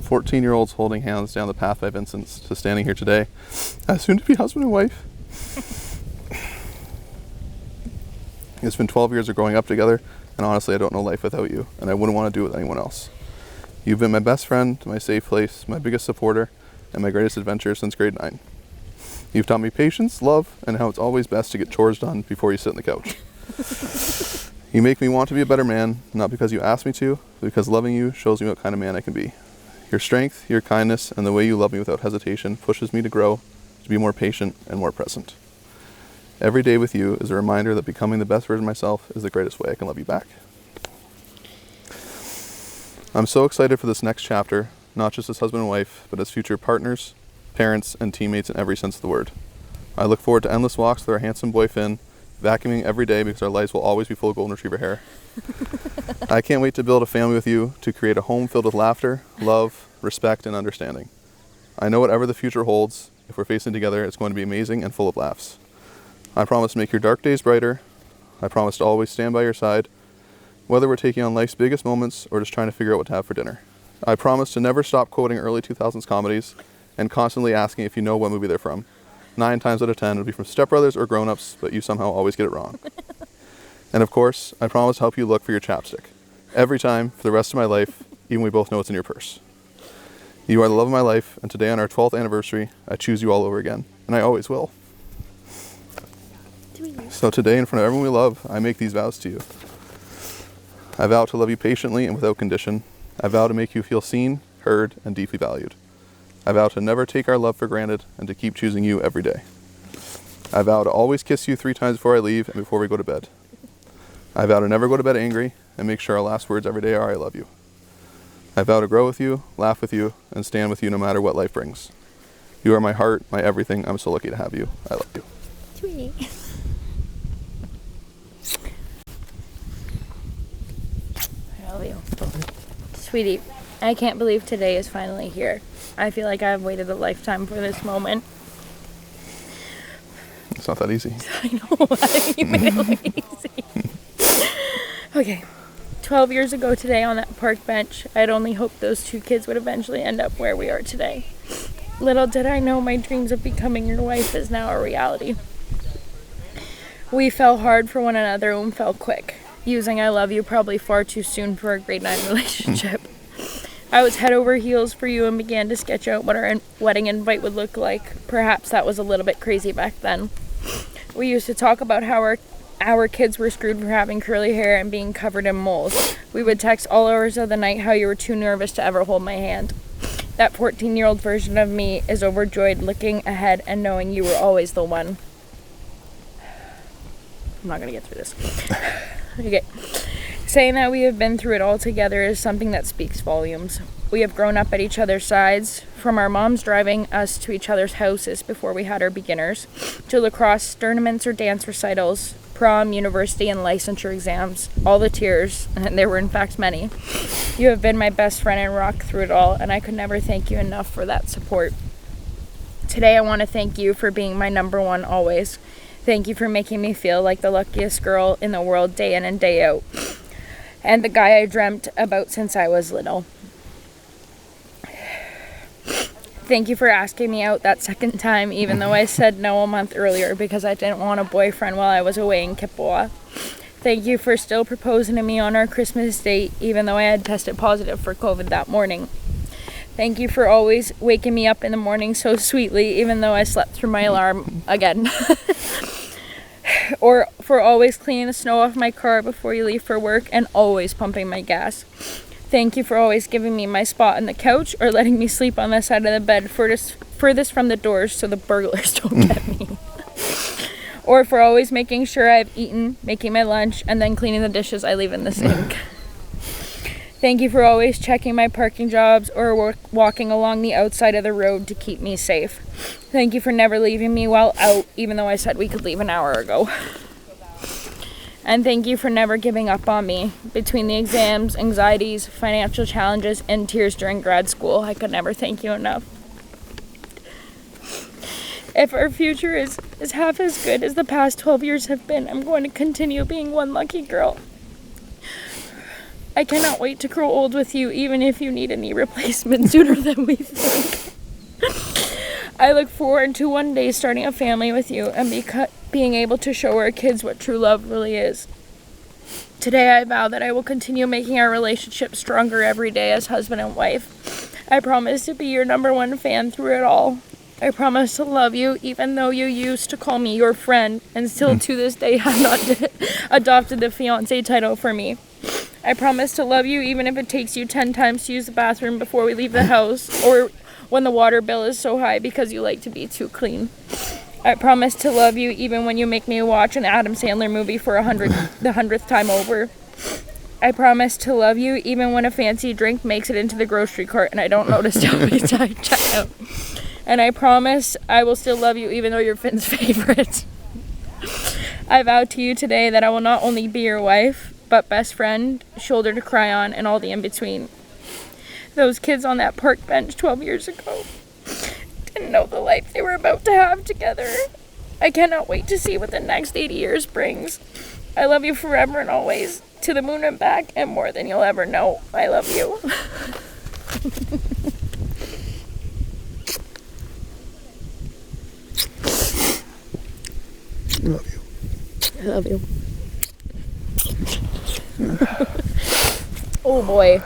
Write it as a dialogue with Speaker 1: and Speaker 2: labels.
Speaker 1: from 14-year-olds holding hands down the path by Vincent's to standing here today as soon-to-be husband and wife. It's been 12 years of growing up together, and honestly, I don't know life without you, and I wouldn't want to do it with anyone else. You've been my best friend, my safe place, my biggest supporter, and my greatest adventure since grade 9. You've taught me patience, love, and how it's always best to get chores done before you sit on the couch. You make me want to be a better man, not because you ask me to, but because loving you shows me what kind of man I can be. Your strength, your kindness, and the way you love me without hesitation pushes me to grow, to be more patient and more present. Every day with you is a reminder that becoming the best version of myself is the greatest way I can love you back. I'm so excited for this next chapter, not just as husband and wife, but as future partners, parents, and teammates in every sense of the word. I look forward to endless walks with our handsome boy Finn, vacuuming every day because our lives will always be full of golden retriever hair. I can't wait to build a family with you, to create a home filled with laughter, love, respect, and understanding. I know whatever the future holds, if we're facing together, it's going to be amazing and full of laughs. I promise to make your dark days brighter. I promise to always stand by your side, whether we're taking on life's biggest moments or just trying to figure out what to have for dinner. I promise to never stop quoting early 2000s comedies and constantly asking if you know what movie they're from. 9 times out of 10 it'll be from Step Brothers or Grown Ups, but you somehow always get it wrong. And of course, I promise to help you look for your chapstick. Every time, for the rest of my life, even we both know it's in your purse. You are the love of my life, and today on our 12th anniversary, I choose you all over again. And I always will. So today, in front of everyone we love, I make these vows to you. I vow to love you patiently and without condition. I vow to make you feel seen, heard, and deeply valued. I vow to never take our love for granted and to keep choosing you every day. I vow to always kiss you 3 times before I leave and before we go to bed. I vow to never go to bed angry and make sure our last words every day are I love you. I vow to grow with you, laugh with you, and stand with you no matter what life brings. You are my heart, my everything. I'm so lucky to have you. I love you.
Speaker 2: Sweetie. I love you. Sweetie, I can't believe today is finally here. I feel like I've waited a lifetime for this moment.
Speaker 1: It's not that easy.
Speaker 2: I know. You made it look easy. Okay. 12 years ago today on that park bench, I'd only hoped those 2 kids would eventually end up where we are today. Little did I know my dreams of becoming your wife is now a reality. We fell hard for one another and fell quick, using I love you probably far too soon for a grade 9 relationship. I was head over heels for you and began to sketch out what our wedding invite would look like. Perhaps that was a little bit crazy back then. We used to talk about how our kids were screwed for having curly hair and being covered in moles. We would text all hours of the night how you were too nervous to ever hold my hand. That 14-year-old version of me is overjoyed looking ahead and knowing you were always the one. I'm not going to get through this. Okay. Saying that we have been through it all together is something that speaks volumes. We have grown up at each other's sides, from our moms driving us to each other's houses before we had our beginners, to lacrosse tournaments or dance recitals, prom, university, and licensure exams, all the tears, and there were in fact many. You have been my best friend and rock through it all, and I could never thank you enough for that support. Today I want to thank you for being my number one always. Thank you for making me feel like the luckiest girl in the world day in and day out, and the guy I dreamt about since I was little. Thank you for asking me out that second time, even though I said no a month earlier because I didn't want a boyfriend while I was away in Kippawa. Thank you for still proposing to me on our Christmas date, even though I had tested positive for COVID that morning. Thank you for always waking me up in the morning so sweetly, even though I slept through my alarm again. Or for always cleaning the snow off my car before you leave for work and always pumping my gas. Thank you for always giving me my spot on the couch or letting me sleep on the side of the bed furthest from the doors so the burglars don't get me. Or for always making sure I've eaten, making my lunch, and then cleaning the dishes I leave in the sink. Thank you for always checking my parking jobs or walking along the outside of the road to keep me safe. Thank you for never leaving me while out, even though I said we could leave an hour ago. And thank you for never giving up on me. Between the exams, anxieties, financial challenges, and tears during grad school, I could never thank you enough. If our future is half as good as the past 12 years have been, I'm going to continue being one lucky girl. I cannot wait to grow old with you, even if you need a knee replacement sooner than we think. I look forward to one day starting a family with you and being able to show our kids what true love really is. Today I vow that I will continue making our relationship stronger every day as husband and wife. I promise to be your #1 fan through it all. I promise to love you even though you used to call me your friend and still to this day have not adopted the fiance title for me. I promise to love you even if it takes you 10 times to use the bathroom before we leave the house, or when the water bill is so high because you like to be too clean. I promise to love you even when you make me watch an Adam Sandler movie for the 100th time over. I promise to love you even when a fancy drink makes it into the grocery cart and I don't notice till we check out. And I promise I will still love you even though you're Finn's favorite. I vow to you today that I will not only be your wife, but best friend, shoulder to cry on, and all the in-between. Those kids on that park bench 12 years ago didn't know the life they were about to have together. I cannot wait to see what the next 80 years brings. I love you forever and always, to the moon and back, and more than you'll ever know. I love you.
Speaker 1: I love you.
Speaker 2: I love you. Oh boy.